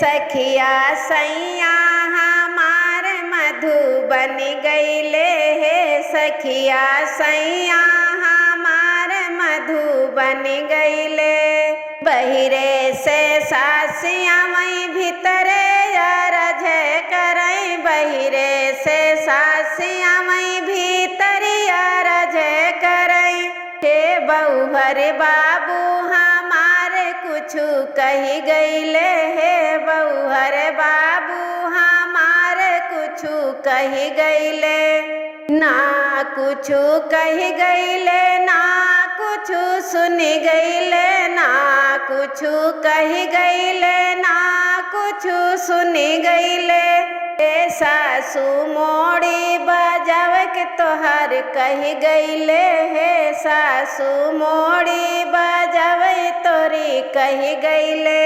सखिया सैया हमार मधुबन गईले हे सखिया सैया हमार मधुबन गईले। बहिरे से सासिया मई भीतरे अरज करई बहिरे से सासिया मई भीतरी अरज करई। हे बहुहर बाबू हमारे कुछु कही गईले हे बहुहर बाबू हमारे कुछु कही गईले। ना कुछु कही गईले ना कुछु सुनी गईले ना कुछु कही गईले ना कुछु सुनी गईले। ए सासू मोड़ी बजाव के तोहर कही गईले हे सासू मोड़ी बजाव तोरी कही गईले।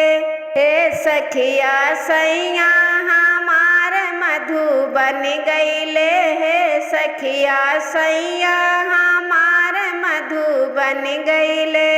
हे सखिया सैया हमार मधुबन गईले हे सखिया सैया हमार मधुबन गईले।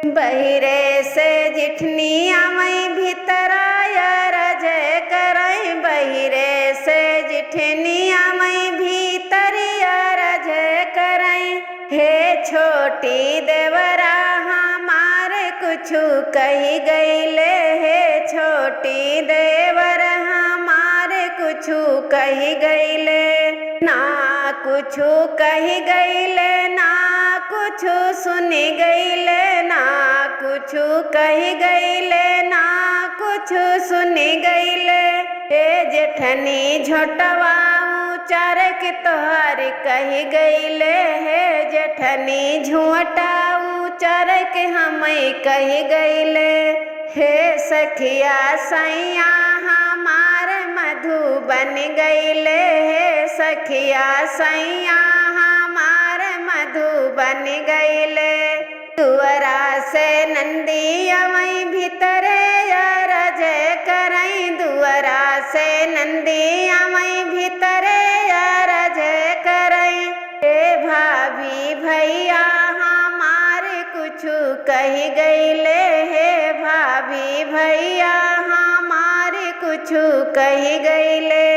बहिरे से जिठनिया मई भीतरा अरज करई बहिरे से जिठनिया मई भीतरी अरज करई। हे छोटी देवरा हमारे कुछु कही गईले हे छोटी देवर हमारे कुछु कही गईले। ना कुछु कही गईले ना कुछु सुनी गईले ना कुछु कही गईले ना कुछु सुनी गईले। हे जेठनी झोटवा ऊँचार के तोहर कही गईले हे जेठनी झुमटा ऊँचार के हमें कही गईले। हे सखिया सैया हमार मधुबन गईले हे सखिया सैया हमार मधुबन गईले। दुअरा से नंदिया मई भीतरे अरज करई दुअरा से नंदिया मई भीतरे अरज करई। हे भाभी भैया हमारे कुछु कही गईले हे भाभी भैया हमारे कुछु कही गईले।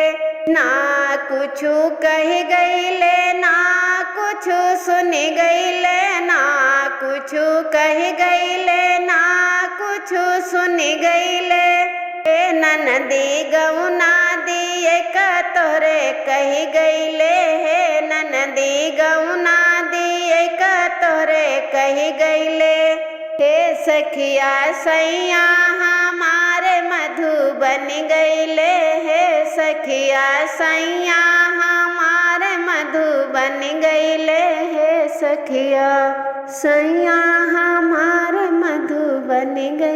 ना कुछु कही गईले ना कुछु सुनी गईले ना कुछु कही गईले ना कुछु सुनी गईले। हे ननदी गौना दिए का तोरे कही गईले हे ननदी गौना दिए का तोरे कही गईले। हे सखिया सैया हमारे मधुबन गईले हे सखिया सैया हमारे मधुबन गईले हे सखिया सैया हमारे मधुबन गईले।